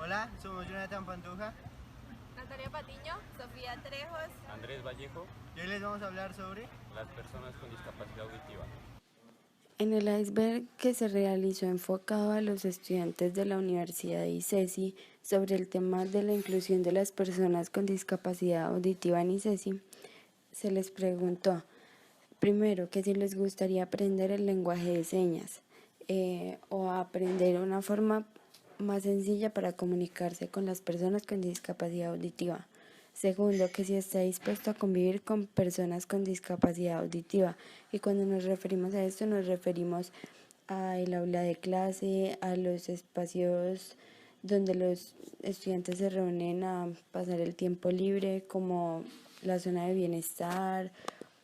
Hola, somos Jonathan Pantuja. Natalia Patiño, Sofía Trejos, Andrés Vallejo. Y hoy les vamos a hablar sobre las personas con discapacidad auditiva. En el iceberg que se realizó enfocado a los estudiantes de la Universidad de ICESI sobre el tema de la inclusión de las personas con discapacidad auditiva en ICESI, se les preguntó, primero, que si les gustaría aprender el lenguaje de señas o aprender una forma más sencilla para comunicarse con las personas con discapacidad auditiva. Segundo, que si está dispuesto a convivir con personas con discapacidad auditiva. Y cuando nos referimos a esto, nos referimos al aula de clase, a los espacios donde los estudiantes se reúnen a pasar el tiempo libre, como la zona de bienestar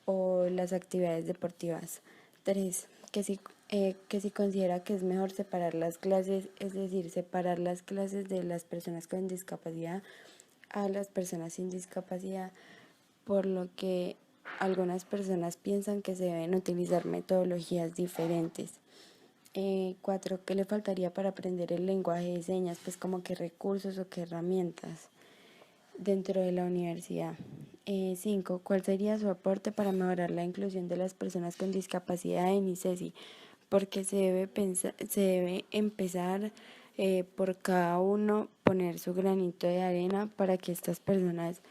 o las actividades deportivas. 3. Que si considera que es mejor separar las clases, es decir, separar las clases de las personas con discapacidad a las personas sin discapacidad, por lo que algunas personas piensan que se deben utilizar metodologías diferentes. 4. ¿Qué le faltaría para aprender el lenguaje de señas? Pues como qué recursos o qué herramientas dentro de la universidad. 5. ¿Cuál sería su aporte para mejorar la inclusión de las personas con discapacidad en ICESI? Porque se debe empezar por cada uno poner su granito de arena para que estas personas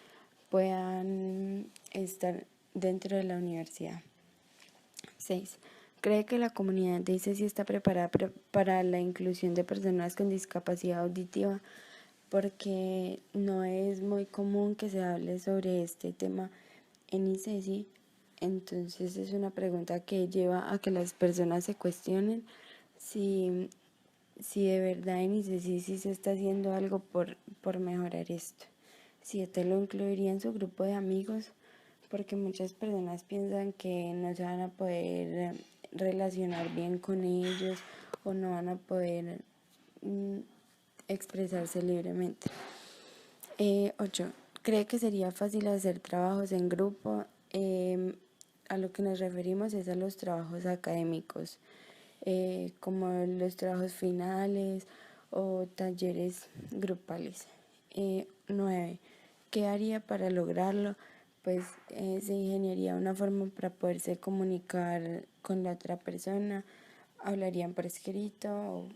puedan estar dentro de la universidad. 6. ¿Cree que la comunidad de ICESI está preparada para la inclusión de personas con discapacidad auditiva? Porque no es muy común que se hable sobre este tema en ICESI. Entonces es una pregunta que lleva a que las personas se cuestionen si de verdad en ICESI sí se está haciendo algo por mejorar esto. Si usted lo incluiría en su grupo de amigos, porque muchas personas piensan que no se van a poder relacionar bien con ellos o no van a poder expresarse libremente. 8. ¿Cree que sería fácil hacer trabajos en grupo? A lo que nos referimos es a los trabajos académicos, como los trabajos finales o talleres grupales. 9. ¿Qué haría para lograrlo? Pues se ingeniaría una forma para poderse comunicar con la otra persona, hablarían por escrito, o,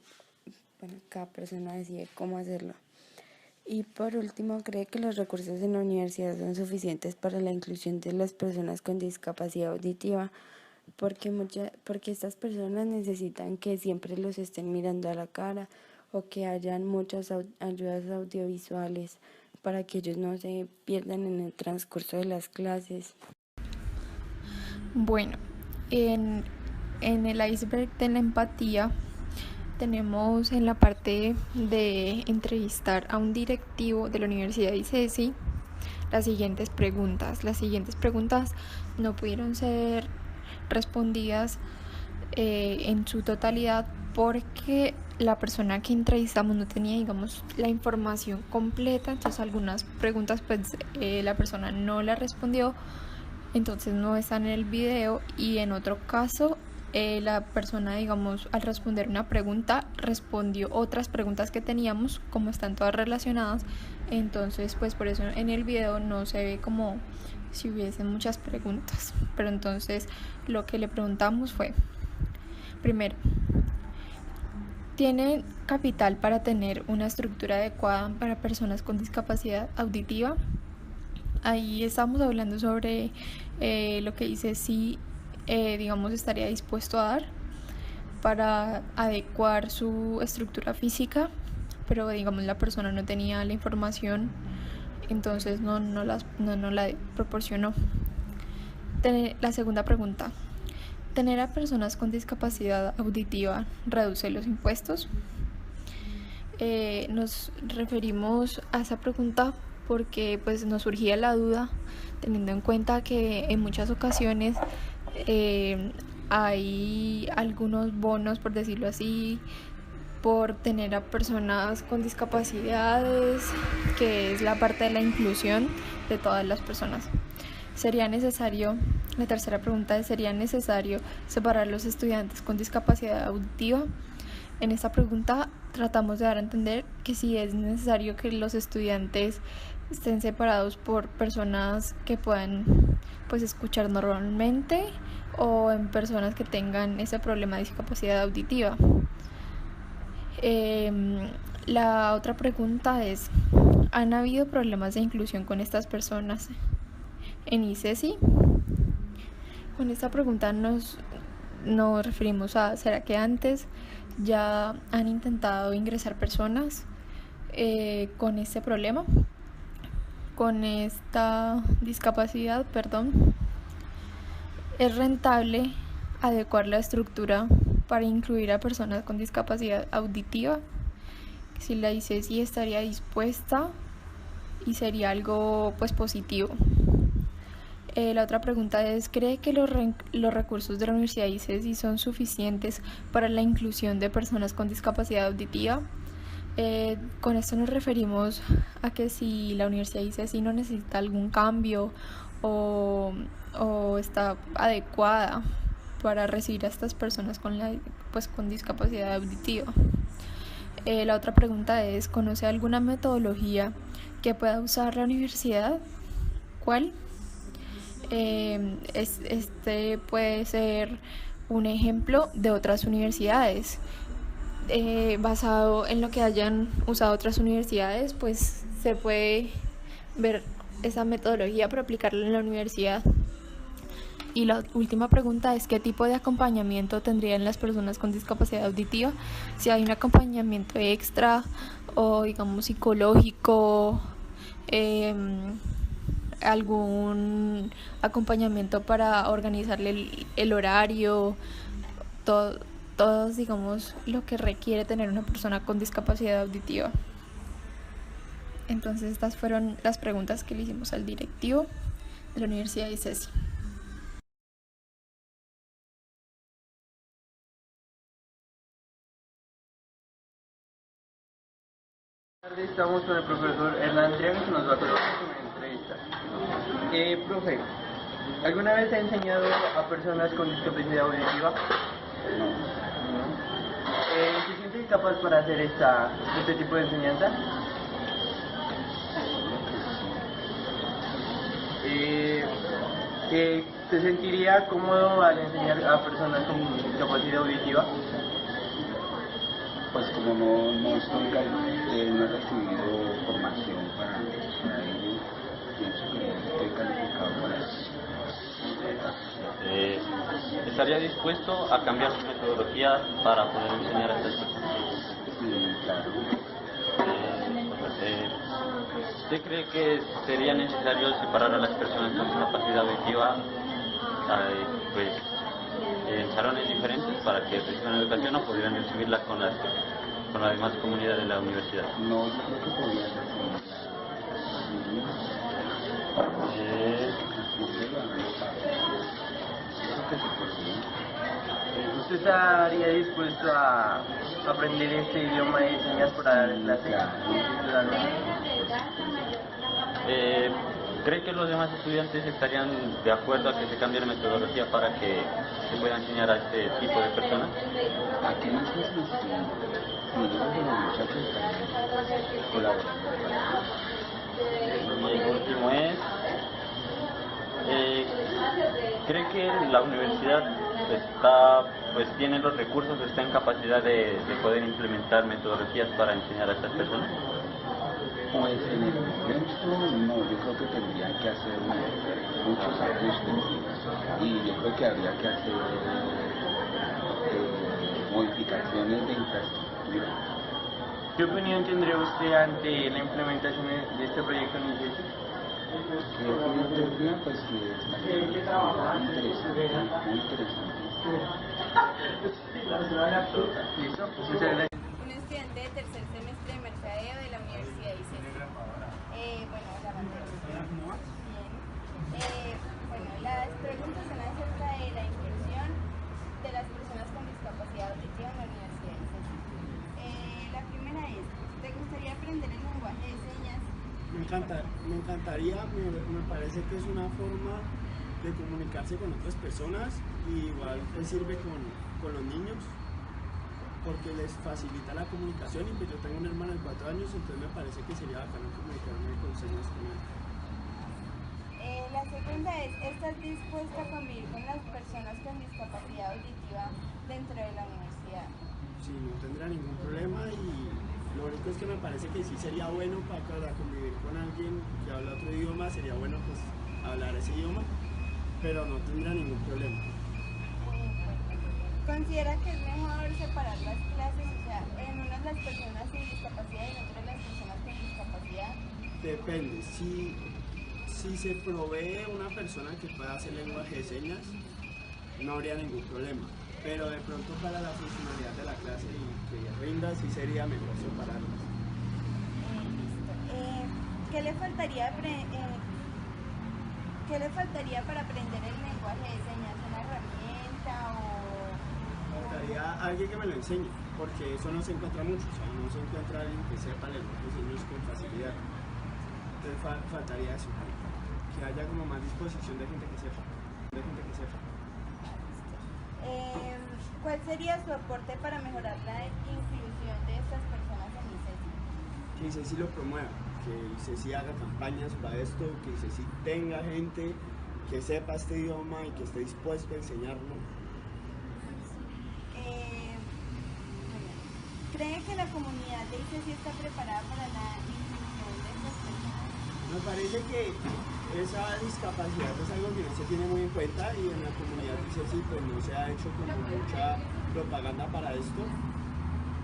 bueno, cada persona decide cómo hacerlo. Y por último, ¿cree que los recursos en la universidad son suficientes para la inclusión de las personas con discapacidad auditiva? Porque estas personas necesitan que siempre los estén mirando a la cara o que hayan muchas ayudas audiovisuales para que ellos no se pierdan en el transcurso de las clases. Bueno, en el iceberg de la empatía tenemos en la parte de entrevistar a un directivo de la Universidad de ICESI las siguientes preguntas. Las siguientes preguntas no pudieron ser respondidas en su totalidad porque la persona que entrevistamos no tenía, digamos, la información completa. Entonces algunas preguntas pues la persona no la respondió, entonces no están en el video, y en otro caso la persona, digamos, al responder una pregunta respondió otras preguntas que teníamos, como están todas relacionadas, entonces pues por eso en el video no se ve como si hubiesen muchas preguntas. Pero entonces lo que le preguntamos fue, primero, ¿tiene capital para tener una estructura adecuada para personas con discapacidad auditiva? Ahí estamos hablando sobre lo que dice si digamos estaría dispuesto a dar para adecuar su estructura física, pero digamos la persona no tenía la información, entonces no la proporcionó. La segunda pregunta, ¿tener a personas con discapacidad auditiva reduce los impuestos? Nos referimos a esa pregunta porque pues nos surgía la duda, teniendo en cuenta que en muchas ocasiones hay algunos bonos, por decirlo así, por tener a personas con discapacidades, que es la parte de la inclusión de todas las personas. ¿Sería necesario, la tercera pregunta es, ¿sería necesario separar los estudiantes con discapacidad auditiva? En esta pregunta tratamos de dar a entender que si es necesario que los estudiantes estén separados por personas que puedan pues escuchar normalmente o en personas que tengan ese problema de discapacidad auditiva. La otra pregunta es, ¿han habido problemas de inclusión con estas personas en ICESI? Con esta pregunta nos referimos a, ¿será que antes ya han intentado ingresar personas con este problema? Con esta discapacidad, ¿es rentable adecuar la estructura para incluir a personas con discapacidad auditiva? Si la ICESI estaría dispuesta y sería algo pues positivo. La otra pregunta es, ¿cree que los recursos de la Universidad ICESI son suficientes para la inclusión de personas con discapacidad auditiva? Con esto nos referimos a que si la Universidad ICESI no necesita algún cambio o está adecuada para recibir a estas personas con discapacidad auditiva. La otra pregunta es, ¿conoce alguna metodología que pueda usar la universidad? ¿Cuál? Este puede ser un ejemplo de otras universidades. Basado en lo que hayan usado otras universidades, pues se puede ver esa metodología para aplicarla en la universidad. Y la última pregunta es, ¿qué tipo de acompañamiento tendrían las personas con discapacidad auditiva? Si hay un acompañamiento extra o digamos psicológico, algún acompañamiento para organizarle el horario, todos digamos lo que requiere tener una persona con discapacidad auditiva. Entonces estas fueron las preguntas que le hicimos al directivo de la Universidad de ICESI. Estamos con el profesor Hernán Triago, que nos va a colocar una entrevista. Profe, ¿alguna vez ha enseñado a personas con discapacidad auditiva? No. ¿Se siente capaz para hacer este tipo de enseñanza? ¿Se sentiría cómodo al enseñar a personas con discapacidad auditiva? Pues como no he recibido formación para ello, pienso que estoy calificado para eso. ¿Estaría dispuesto a cambiar su metodología para poder enseñar a estas personas? Sí, claro. ¿Usted cree que sería necesario separar a las personas con discapacidad auditiva en salones diferentes para que reciban educación o pudieran recibirla con la demás comunidad de la universidad? No, yo creo que podría ser ¿Usted estaría dispuesto a aprender este idioma de señas para dar clases? ¿Cree que los demás estudiantes estarían de acuerdo a que se cambie la metodología para que se pueda enseñar a este tipo de personas? Aquí no es distinto. Nosotros los muchachos están colaborando. Y el último es, ¿cree que la universidad tiene los recursos, está en capacidad de poder implementar metodologías para enseñar a estas personas? Pues en el momento no, yo creo que tendrían que hacer muchos ajustes y yo creo que habría que hacer modificaciones de infraestructura. ¿Qué opinión tendría usted ante la implementación de este proyecto en ICESI? ¿Qué opinión tendría? Pues que estaría muy interesante, muy interesante. ¿Listo? Muchas gracias. Un estudiante de tercer semestre de mercadeo de la Universidad de ICESI. Bueno, la materia. Bien. Bueno, las preguntas son acerca de la inclusión de las personas con discapacidad auditiva en la Universidad de ICESI. La primera es, ¿te gustaría aprender el lenguaje de señas? Me encantaría, me parece que es una forma de comunicarse con otras personas y igual sirve con los niños. porque les facilita la comunicación, y pues yo tengo un hermano de 4 años, entonces me parece que sería bacano comunicarme con señas con él. La segunda es, ¿estás dispuesta a convivir con las personas con discapacidad auditiva dentro de la universidad? Sí, no tendrá ningún problema, y lo único es que me parece que sí sería bueno para convivir con alguien que habla otro idioma, sería bueno pues hablar ese idioma, pero no tendrá ningún problema. ¿Considera que es mejor separar las clases, o sea, en unas las personas sin discapacidad y en otras las personas con discapacidad? Depende, si se provee una persona que pueda hacer lenguaje de señas, no habría ningún problema, pero de pronto para la funcionalidad de la clase y que rinda, sí sería mejor separarlas. Listo. ¿Qué le faltaría para aprender el lenguaje de señas? ¿Una herramienta o...? Faltaría alguien que me lo enseñe, porque eso no se encuentra mucho, o sea, no se encuentra alguien que sepa el lenguaje de señas con facilidad. Entonces faltaría eso, que haya como más disposición de gente que sepa. ¿Cuál sería su aporte para mejorar la inclusión de estas personas en ICESI? Que ICESI lo promueva, que ICESI haga campañas para esto, que ICESI tenga gente que sepa este idioma y que esté dispuesto a enseñarlo. ¿Cree que la comunidad de ICESI está preparada para la inclusión de estas personas? Me parece que esa discapacidad es algo que no se tiene muy en cuenta, y en la comunidad de ICESI pues no se ha hecho como mucha propaganda para esto,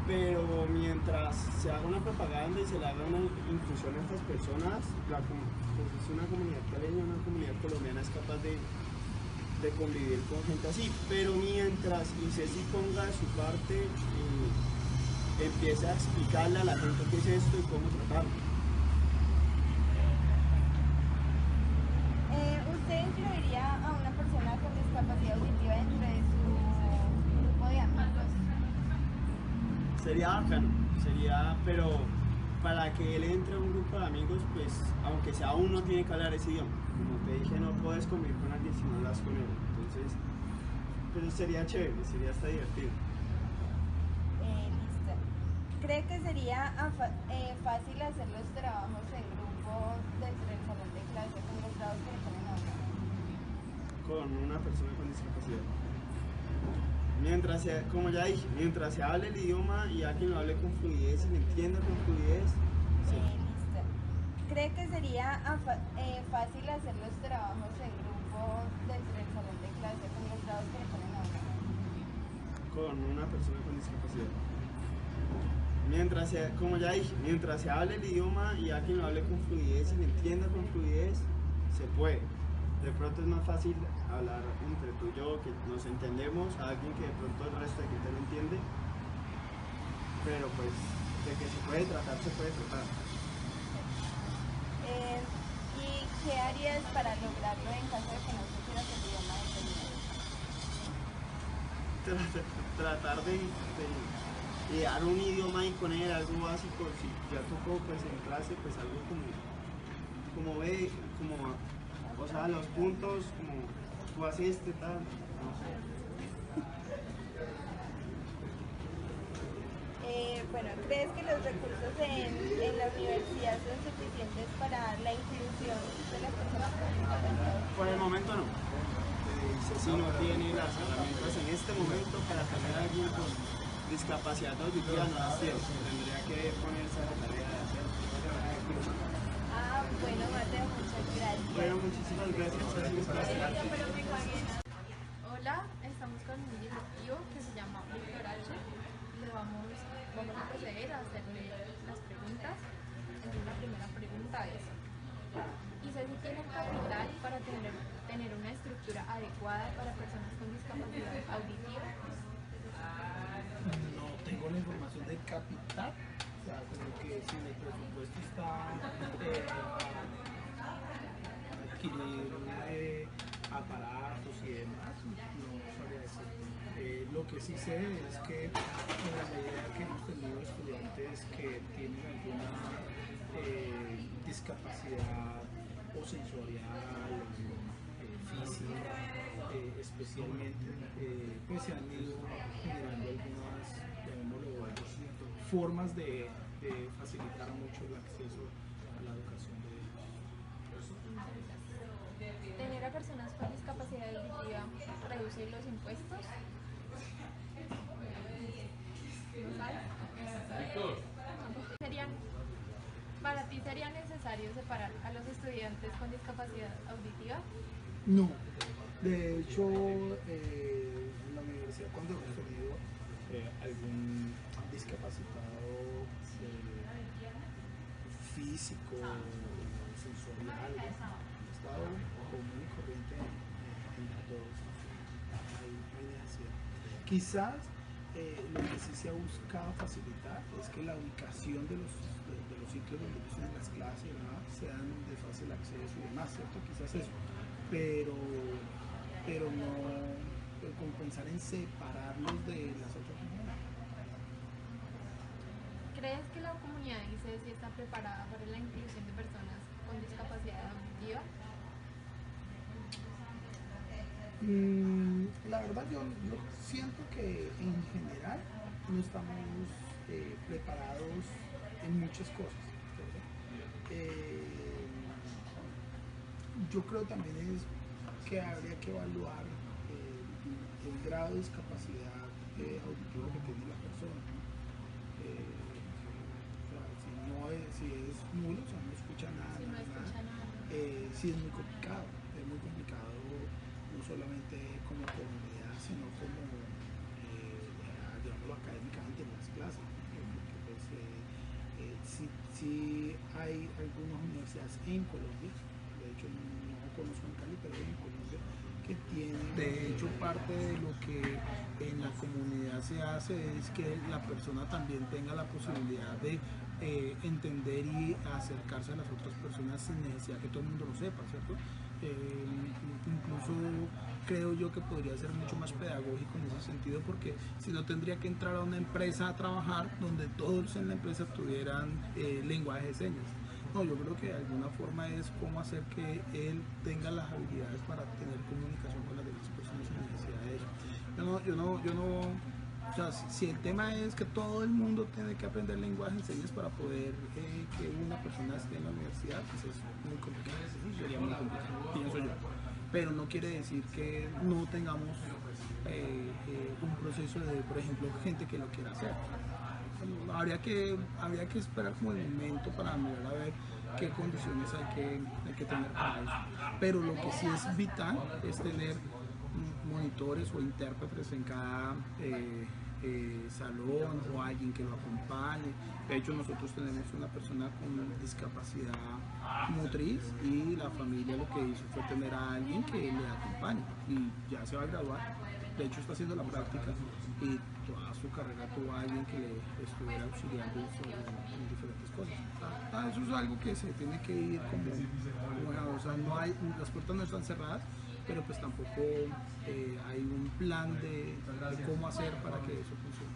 pero mientras se haga una propaganda y se le haga una inclusión a estas personas, pues es una comunidad caleña, una comunidad colombiana es capaz de convivir con gente así, pero mientras ICESI ponga de su parte y empiece a explicarle a la gente qué es esto y cómo tratarlo. ¿Usted incluiría a una persona con discapacidad auditiva dentro de su grupo de amigos? Sería bacano, pero para que él entre a un grupo de amigos, pues aunque sea uno tiene que hablar ese idioma. Como te dije, no puedes convivir con alguien si no hablas con él. Entonces, pero sería chévere, sería hasta divertido. Listo. ¿Cree que sería fácil hacer los trabajos en grupo dentro del salón de clase con los trabajos que le ponen a uno? Con una persona con discapacidad. Como ya dije, mientras se hable el idioma y alguien lo hable con fluidez y lo entienda con fluidez, sí. Listo. ¿Cree que sería fácil hacer los trabajos en grupo dentro del salón de clase con los trabajos que le ponen a uno? Con una persona con discapacidad. Como ya dije, mientras se hable el idioma y alguien lo hable con fluidez y lo entienda con fluidez, se puede. De pronto es más fácil hablar entre tú y yo, que nos entendemos, a alguien que de pronto el resto de gente no entiende, pero pues de que se puede tratar, se puede tratar. ¿Y qué harías para lograrlo en caso de que no supieras el idioma de señas? Tratar de dar un idioma y con él, algo básico. Si ya tocó pues en clase, pues algo o sea, los puntos, como tú haces tal, no sé. Bueno, ¿crees que los recursos en la universidad son suficientes para la inclusión de las personas con discapacidad? Por el momento no. Si no tiene las herramientas en este momento para tener a alguien con discapacidad auditiva, no las tiene. Tendría que ponerse a la tarea de hacerlo. Bueno, Mateo, muchas gracias. Bueno, muchísimas gracias. Hola, estamos con un directivo que se llama Víctor H. Vamos a proceder a hacerle las preguntas. Entonces, la primera pregunta es: ¿ICESI tiene capital para tener una estructura adecuada para personas con discapacidad auditiva? No tengo la información de capital, o sea, como que si el presupuesto está adquirir aparatos y demás, no sabría decir. Lo que sí sé es que en la medida que hemos tenido estudiantes que tienen alguna discapacidad o sensorial, física, especialmente, pues se han ido generando algunas, formas de facilitar mucho el acceso a la educación de ellos. Tener a personas con discapacidad auditiva reduce los impuestos. ¿Para ti sería necesario separar a los estudiantes con discapacidad auditiva? No, de hecho en la universidad cuando hemos tenido algún discapacitado físico, sensorial, ¿no? Ha estado común y corriente en todos, hay necesidad. Quizás lo que sí se ha buscado facilitar es que la ubicación de los sitios donde usan las clases y demás sean de fácil acceso y demás, ¿cierto? Quizás eso, pero no con pensar en separarlos de las otras comunidades. ¿Crees que la comunidad de ICESI está preparada para la inclusión de personas con discapacidad auditiva? La verdad yo siento que en general no estamos preparados en muchas cosas. Yo creo también es que habría que evaluar el grado de discapacidad auditiva que tiene la persona. Si es nulo, o sea, no escucha nada, sí es muy complicado, no solamente como comunidad, sino como, digámoslo académicamente en las clases, porque pues, sí hay algunas universidades en Colombia, de hecho no conozco en Cali, pero en Colombia, que tienen, de hecho parte de lo que en la comunidad se hace es que la persona también tenga la posibilidad de entender y acercarse a las otras personas sin necesidad que todo el mundo lo sepa, ¿cierto? Incluso creo yo que podría ser mucho más pedagógico en ese sentido, porque si no tendría que entrar a una empresa a trabajar donde todos en la empresa tuvieran lenguaje de señas. No, yo creo que de alguna forma es cómo hacer que él tenga las habilidades para tener comunicación con las demás personas sin necesidad de eso. Yo no, o sea, si el tema es que todo el mundo tiene que aprender lenguaje de señas para poder que una persona esté en la universidad, pues es muy complicado, eso sería muy complicado, pienso yo. Pero no quiere decir que no tengamos un proceso de, por ejemplo, gente que lo quiera hacer. Habría que esperar como el momento para mirar a ver qué condiciones hay que tener para eso. Pero lo que sí es vital es tener monitores o intérpretes en cada salón o alguien que lo acompañe. De hecho, nosotros tenemos una persona con discapacidad motriz y la familia lo que hizo fue tener a alguien que le acompañe y ya se va a graduar. De hecho, está haciendo la práctica y toda su carrera tuvo a alguien que le estuviera auxiliando en diferentes cosas. Eso es algo que se tiene que ir como o sea, las puertas no están cerradas, pero pues tampoco hay un plan de cómo hacer para que eso funcione.